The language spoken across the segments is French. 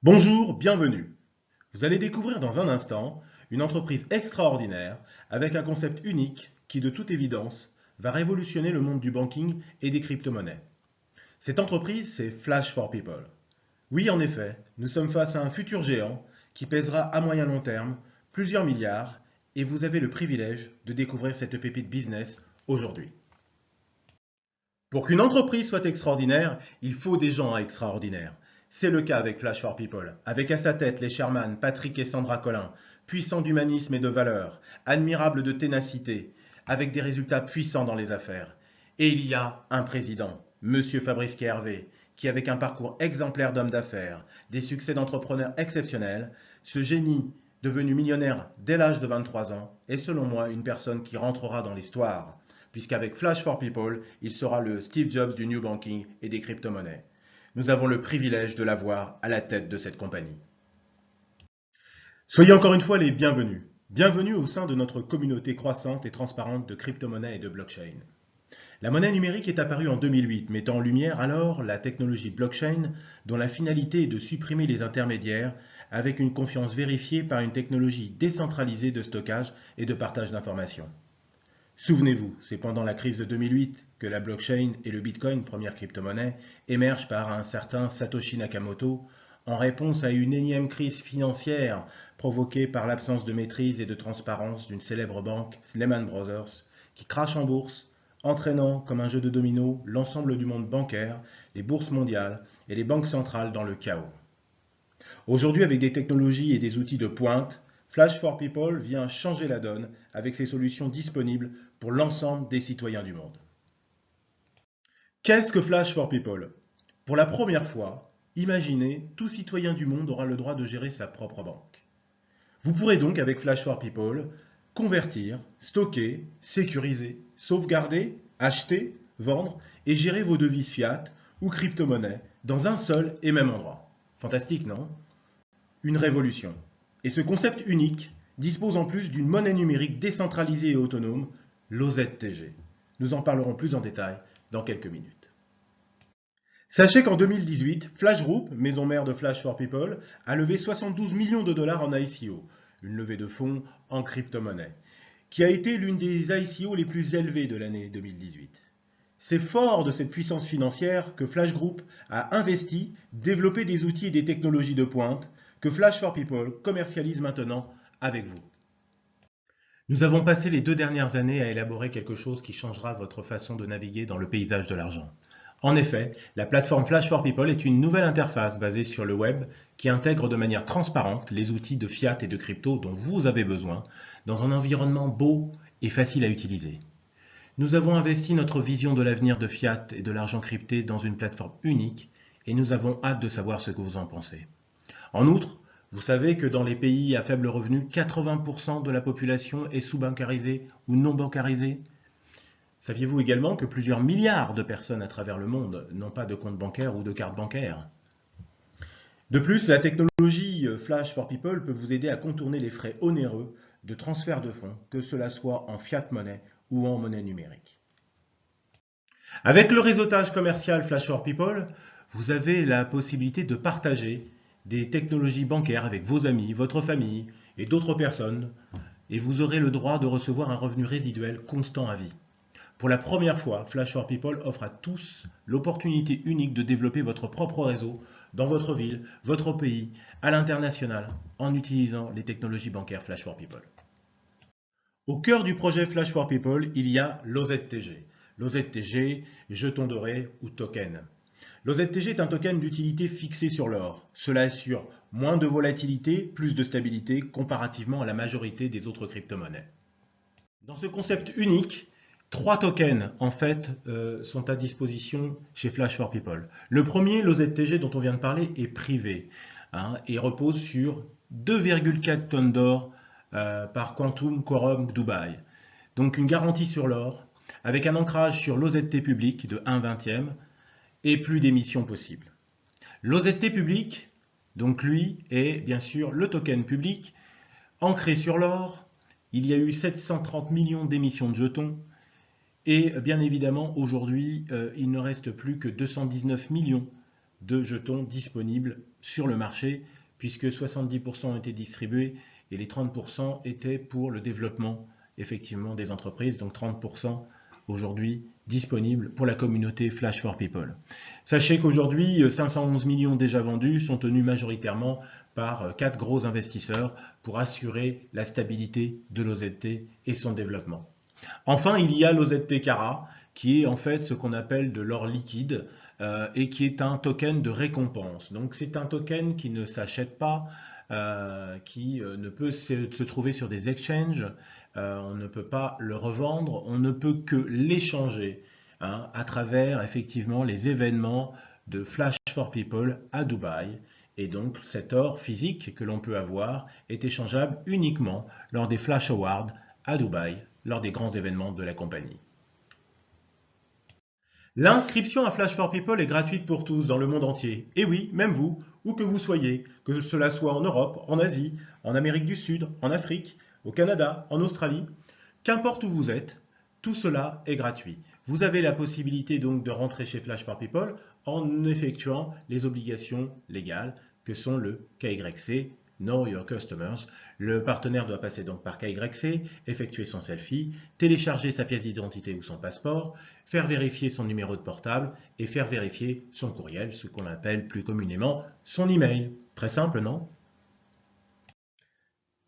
Bonjour, bienvenue. Vous allez découvrir dans un instant une entreprise extraordinaire avec un concept unique qui, de toute évidence, va révolutionner le monde du banking et des crypto-monnaies. Cette entreprise, c'est Flash for People. Oui, en effet, nous sommes face à un futur géant qui pèsera à moyen long terme plusieurs milliards et vous avez le privilège de découvrir cette pépite business aujourd'hui. Pour qu'une entreprise soit extraordinaire, il faut des gens extraordinaires. C'est le cas avec Flash for People, avec à sa tête les Sherman, Patrick et Sandra Collin, puissants d'humanisme et de valeur, admirables de ténacité, avec des résultats puissants dans les affaires. Et il y a un président, Monsieur Fabrice Hervé, qui avec un parcours exemplaire d'homme d'affaires, des succès d'entrepreneur exceptionnels, ce génie devenu millionnaire dès l'âge de 23 ans, est selon moi une personne qui rentrera dans l'histoire puisqu'avec Flash for People, il sera le Steve Jobs du New Banking et des crypto-monnaies. Nous avons le privilège de l'avoir à la tête de cette compagnie. Soyez encore une fois les bienvenus. Bienvenue au sein de notre communauté croissante et transparente de crypto-monnaies et de blockchain. La monnaie numérique est apparue en 2008, mettant en lumière alors la technologie blockchain dont la finalité est de supprimer les intermédiaires avec une confiance vérifiée par une technologie décentralisée de stockage et de partage d'informations. Souvenez-vous, c'est pendant la crise de 2008 que la blockchain et le Bitcoin, première crypto-monnaie, émergent par un certain Satoshi Nakamoto en réponse à une énième crise financière provoquée par l'absence de maîtrise et de transparence d'une célèbre banque, Lehman Brothers, qui crache en bourse, entraînant comme un jeu de domino l'ensemble du monde bancaire, les bourses mondiales et les banques centrales dans le chaos. Aujourd'hui, avec des technologies et des outils de pointe, Flash for People vient changer la donne avec ses solutions disponibles pour l'ensemble des citoyens du monde. Qu'est-ce que Flash for People? Pour la première fois, imaginez, tout citoyen du monde aura le droit de gérer sa propre banque. Vous pourrez donc, avec Flash for People, convertir, stocker, sécuriser, sauvegarder, acheter, vendre et gérer vos devises fiat ou crypto-monnaies dans un seul et même endroit. Fantastique, non? Une révolution. Et ce concept unique dispose en plus d'une monnaie numérique décentralisée et autonome, l'OZTG. Nous en parlerons plus en détail dans quelques minutes. Sachez qu'en 2018, Flash Group, maison mère de Flash for People, a levé 72 millions de dollars en ICO, une levée de fonds en crypto-monnaie, qui a été l'une des ICO les plus élevées de l'année 2018. C'est fort de cette puissance financière que Flash Group a investi, développé des outils et des technologies de pointe que Flash for People commercialise maintenant avec vous. Nous avons passé les 2 dernières années à élaborer quelque chose qui changera votre façon de naviguer dans le paysage de l'argent. En effet, la plateforme Flash for People est une nouvelle interface basée sur le web qui intègre de manière transparente les outils de fiat et de crypto dont vous avez besoin dans un environnement beau et facile à utiliser. Nous avons investi notre vision de l'avenir de fiat et de l'argent crypté dans une plateforme unique et nous avons hâte de savoir ce que vous en pensez. En outre, vous savez que dans les pays à faible revenu, 80% de la population est sous-bancarisée ou non bancarisée. Saviez-vous également que plusieurs milliards de personnes à travers le monde n'ont pas de compte bancaire ou de carte bancaire? De plus, la technologie Flash for People peut vous aider à contourner les frais onéreux de transfert de fonds, que cela soit en fiat monnaie ou en monnaie numérique. Avec le réseautage commercial Flash for People, vous avez la possibilité de partager des technologies bancaires avec vos amis, votre famille et d'autres personnes, et vous aurez le droit de recevoir un revenu résiduel constant à vie. Pour la première fois, Flash for People offre à tous l'opportunité unique de développer votre propre réseau dans votre ville, votre pays, à l'international, en utilisant les technologies bancaires Flash for People. Au cœur du projet Flash for People, il y a l'OZTG. L'OZTG, jeton doré ou token. L'OZTG est un token d'utilité fixé sur l'or. Cela assure moins de volatilité, plus de stabilité comparativement à la majorité des autres crypto-monnaies. Dans ce concept unique, 3 tokens en fait sont à disposition chez Flash for People. Le premier, l'OZTG dont on vient de parler, est privé et repose sur 2,4 tonnes d'or par Quantum Quorum Dubai. Donc une garantie sur l'or avec un ancrage sur l'OZT public de 1/20 et plus d'émissions possibles. L'OZT public, donc lui, est bien sûr le token public ancré sur l'or. Il y a eu 730 millions d'émissions de jetons et bien évidemment aujourd'hui il ne reste plus que 219 millions de jetons disponibles sur le marché, puisque 70% ont été distribués et les 30% étaient pour le développement effectivement des entreprises, donc 30% aujourd'hui disponibles pour la communauté Flash for People. Sachez qu'aujourd'hui, 511 millions déjà vendus sont tenus majoritairement par 4 gros investisseurs pour assurer la stabilité de l'OZT et son développement. Enfin, il y a l'OZT Cara, qui est en fait ce qu'on appelle de l'or liquide et qui est un token de récompense. Donc c'est un token qui ne s'achète pas, qui ne peut se trouver sur des exchanges, on ne peut pas le revendre, on ne peut que l'échanger à travers effectivement les événements de Flash for People à Dubaï. Et donc cet or physique que l'on peut avoir est échangeable uniquement lors des Flash Awards à Dubaï, lors des grands événements de la compagnie. L'inscription à Flash for People est gratuite pour tous dans le monde entier. Et oui, même vous, où que vous soyez, que cela soit en Europe, en Asie, en Amérique du Sud, en Afrique, au Canada, en Australie, qu'importe où vous êtes, tout cela est gratuit. Vous avez la possibilité donc de rentrer chez Flash for People en effectuant les obligations légales que sont le KYC, Know Your Customers. Le partenaire doit passer donc par KYC, effectuer son selfie, télécharger sa pièce d'identité ou son passeport, faire vérifier son numéro de portable et faire vérifier son courriel, ce qu'on appelle plus communément son email. Très simple, non?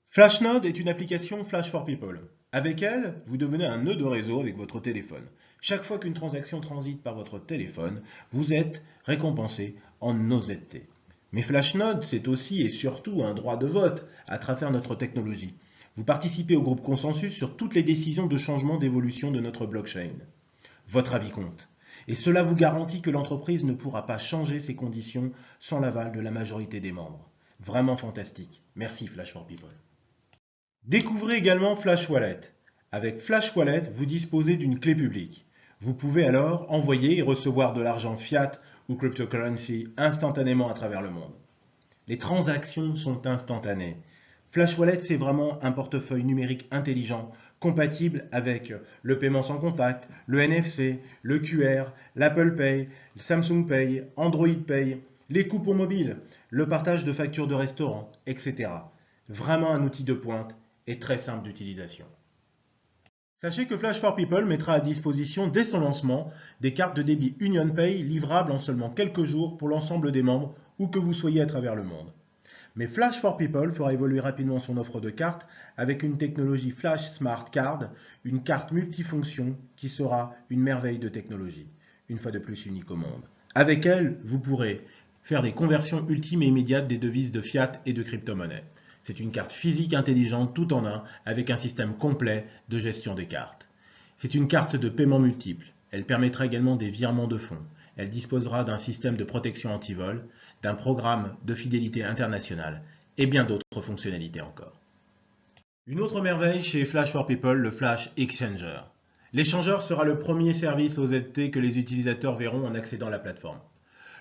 Flashnode est une application Flash for People. Avec elle, vous devenez un nœud de réseau avec votre téléphone. Chaque fois qu'une transaction transite par votre téléphone, vous êtes récompensé en OZT. Mais Flashnode, c'est aussi et surtout un droit de vote à travers notre technologie. Vous participez au groupe consensus sur toutes les décisions de changement d'évolution de notre blockchain. Votre avis compte. Et cela vous garantit que l'entreprise ne pourra pas changer ses conditions sans l'aval de la majorité des membres. Vraiment fantastique. Merci Flash for People. Découvrez également Flash Wallet. Avec Flash Wallet, vous disposez d'une clé publique. Vous pouvez alors envoyer et recevoir de l'argent fiat ou cryptocurrency instantanément à travers le monde. Les transactions sont instantanées. Flash Wallet, c'est vraiment un portefeuille numérique intelligent, compatible avec le paiement sans contact, le NFC, le QR, l'Apple Pay, le Samsung Pay, Android Pay, les coupons mobiles, le partage de factures de restaurants, etc. Vraiment un outil de pointe et très simple d'utilisation. Sachez que Flash for People mettra à disposition dès son lancement des cartes de débit UnionPay livrables en seulement quelques jours pour l'ensemble des membres où que vous soyez à travers le monde. Mais Flash for People fera évoluer rapidement son offre de cartes avec une technologie Flash Smart Card, une carte multifonction qui sera une merveille de technologie, une fois de plus unique au monde. Avec elle, vous pourrez faire des conversions ultimes et immédiates des devises de fiat et de crypto-monnaies. C'est une carte physique intelligente tout en un avec un système complet de gestion des cartes. C'est une carte de paiement multiple. Elle permettra également des virements de fonds. Elle disposera d'un système de protection anti-vol, d'un programme de fidélité internationale et bien d'autres fonctionnalités encore. Une autre merveille chez Flash for People, le Flash Exchanger. L'échangeur sera le premier service OZT que les utilisateurs verront en accédant à la plateforme.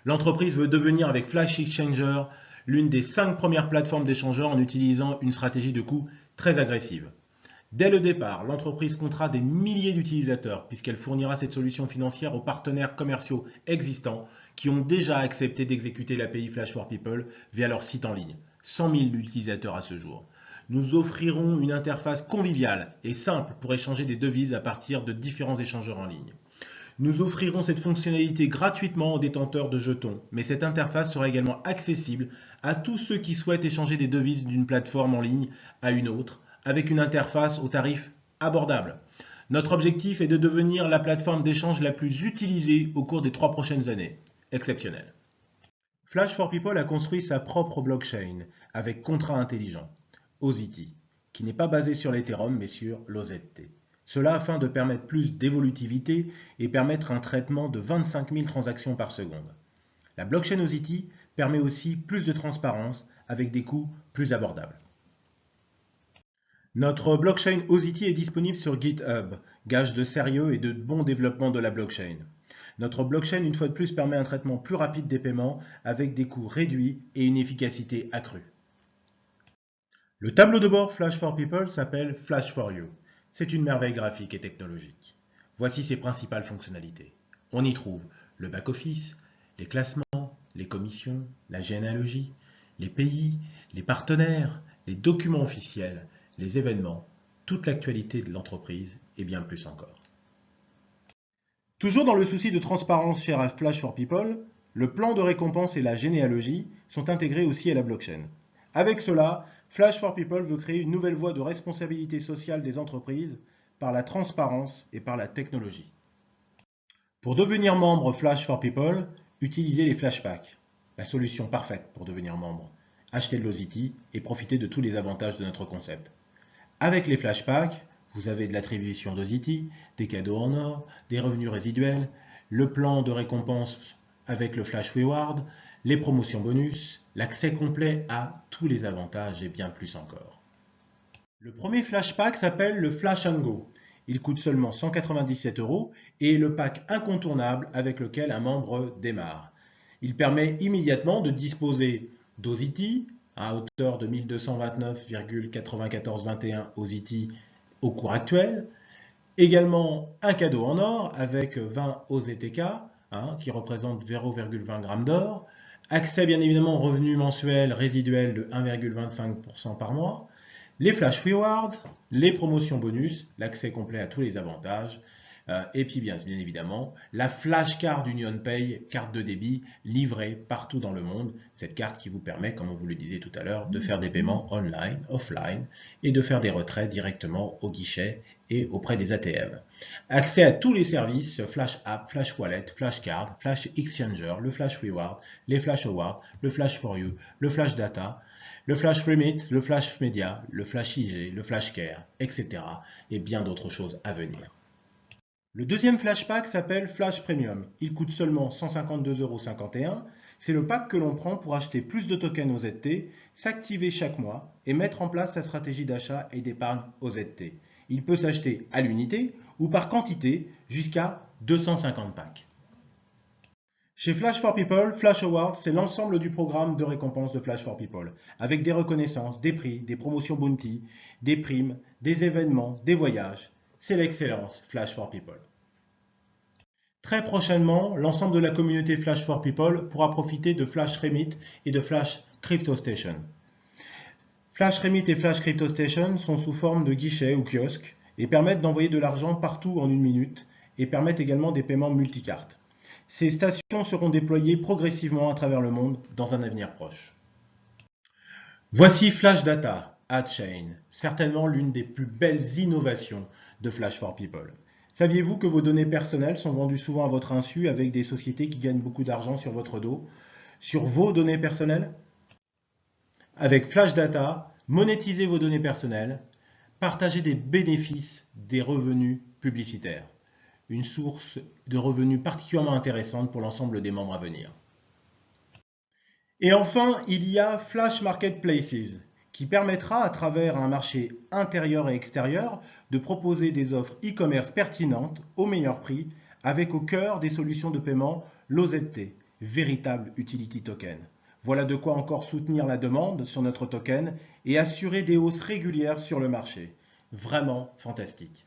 L'entreprise veut devenir avec Flash Exchanger l'une des 5 premières plateformes d'échangeurs en utilisant une stratégie de coût très agressive. Dès le départ, l'entreprise comptera des milliers d'utilisateurs puisqu'elle fournira cette solution financière aux partenaires commerciaux existants qui ont déjà accepté d'exécuter l'API Flash for People via leur site en ligne. 100 000 utilisateurs à ce jour. Nous offrirons une interface conviviale et simple pour échanger des devises à partir de différents échangeurs en ligne. Nous offrirons cette fonctionnalité gratuitement aux détenteurs de jetons, mais cette interface sera également accessible à tous ceux qui souhaitent échanger des devises d'une plateforme en ligne à une autre, avec une interface au tarif abordable. Notre objectif est de devenir la plateforme d'échange la plus utilisée au cours des 3 prochaines années. Exceptionnel. Flash for People a construit sa propre blockchain avec contrat intelligent, OZT, qui n'est pas basé sur l'Ethereum mais sur l'OZT. Cela afin de permettre plus d'évolutivité et permettre un traitement de 25 000 transactions par seconde. La blockchain OZT permet aussi plus de transparence avec des coûts plus abordables. Notre blockchain OZT est disponible sur GitHub, gage de sérieux et de bon développement de la blockchain. Notre blockchain, une fois de plus, permet un traitement plus rapide des paiements avec des coûts réduits et une efficacité accrue. Le tableau de bord Flash for People s'appelle Flash for You. C'est une merveille graphique et technologique. Voici ses principales fonctionnalités. On y trouve le back-office, les classements, les commissions, la généalogie, les pays, les partenaires, les documents officiels, les événements, toute l'actualité de l'entreprise et bien plus encore. Toujours dans le souci de transparence cher à Flash for People, le plan de récompense et la généalogie sont intégrés aussi à la blockchain. Avec cela, Flash for People veut créer une nouvelle voie de responsabilité sociale des entreprises par la transparence et par la technologie. Pour devenir membre Flash for People, utilisez les Flashpacks, la solution parfaite pour devenir membre. Achetez de l'Ozity et profitez de tous les avantages de notre concept. Avec les Flashpacks, vous avez de l'attribution d'Ozity, des cadeaux en or, des revenus résiduels, le plan de récompense avec le Flash Reward, les promotions bonus, l'accès complet à tous les avantages et bien plus encore. Le premier Flashpack s'appelle le Flash & Go. Il coûte seulement 197 € et est le pack incontournable avec lequel un membre démarre. Il permet immédiatement de disposer d'Ozity à hauteur de 1229,9421 Ozity au cours actuel. Également un cadeau en or avec 20 OZTK qui représente 0,20 g d'or. Accès bien évidemment aux revenus mensuels résiduels de 1,25% par mois. Les Flash Rewards, les promotions bonus, l'accès complet à tous les avantages, et puis bien évidemment la Flash Card UnionPay, carte de débit livrée partout dans le monde. Cette carte qui vous permet, comme on vous le disait tout à l'heure, de faire des paiements online, offline, et de faire des retraits directement au guichet et auprès des ATM. Accès à tous les services, Flash App, Flash Wallet, Flash Card, Flash Exchanger, le Flash Reward, les Flash Awards, le Flash For You, le Flash Data, le Flash Remit, le Flash Media, le Flash IG, le Flash Care, etc. et bien d'autres choses à venir. Le deuxième Flashpack s'appelle Flash Premium. Il coûte seulement 152,51 €. C'est le pack que l'on prend pour acheter plus de tokens OZT, s'activer chaque mois et mettre en place sa stratégie d'achat et d'épargne OZT. Il peut s'acheter à l'unité ou par quantité jusqu'à 250 packs. Chez Flash for People, Flash Awards, c'est l'ensemble du programme de récompense de Flash for People, avec des reconnaissances, des prix, des promotions bounty, des primes, des événements, des voyages. C'est l'excellence Flash for People. Très prochainement, l'ensemble de la communauté Flash for People pourra profiter de Flash Remit et de Flash Crypto Station. Flash Remit et Flash Crypto Station sont sous forme de guichets ou kiosques et permettent d'envoyer de l'argent partout en 1 minute et permettent également des paiements multicartes. Ces stations seront déployées progressivement à travers le monde dans un avenir proche. Voici Flash Data, AdChain, certainement l'une des plus belles innovations de Flash for People. Saviez-vous que vos données personnelles sont vendues souvent à votre insu avec des sociétés qui gagnent beaucoup d'argent sur votre dos, sur vos données personnelles? Avec Flash Data, monétisez vos données personnelles, partagez des bénéfices des revenus publicitaires. Une source de revenus particulièrement intéressante pour l'ensemble des membres à venir. Et enfin, il y a Flash Marketplaces, qui permettra à travers un marché intérieur et extérieur de proposer des offres e-commerce pertinentes au meilleur prix, avec au cœur des solutions de paiement l'OZT, véritable utility token. Voilà de quoi encore soutenir la demande sur notre token et assurer des hausses régulières sur le marché. Vraiment fantastique.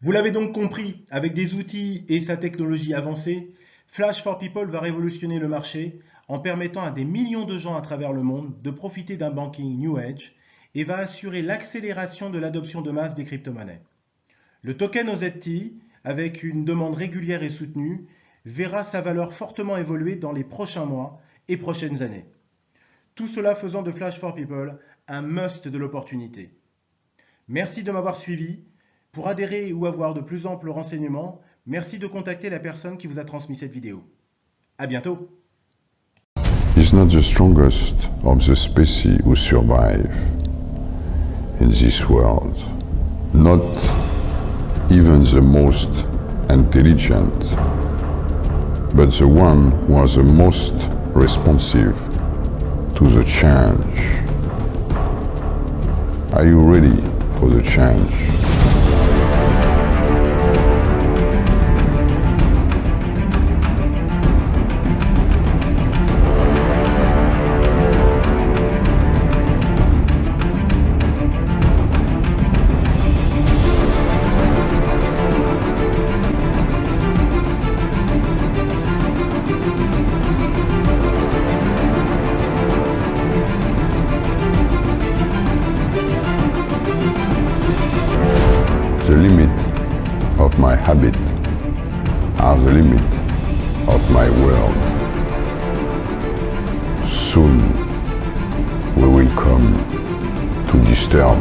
Vous l'avez donc compris, avec des outils et sa technologie avancée, Flash for People va révolutionner le marché en permettant à des millions de gens à travers le monde de profiter d'un banking New Age et va assurer l'accélération de l'adoption de masse des crypto-monnaies. Le token OZT, avec une demande régulière et soutenue, verra sa valeur fortement évoluer dans les prochains mois et prochaines années. Tout cela faisant de Flash for People un must de l'opportunité. Merci de m'avoir suivi. Pour adhérer ou avoir de plus amples renseignements, merci de contacter la personne qui vous a transmis cette vidéo. À bientôt. He's not the strongest of the species who survive in this world, not even the most intelligent, but the one who was the most responsive to the change. Are you ready for the change? of my habit are the limit of my world. Soon we will come to disturb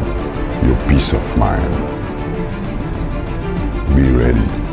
your peace of mind. Be ready.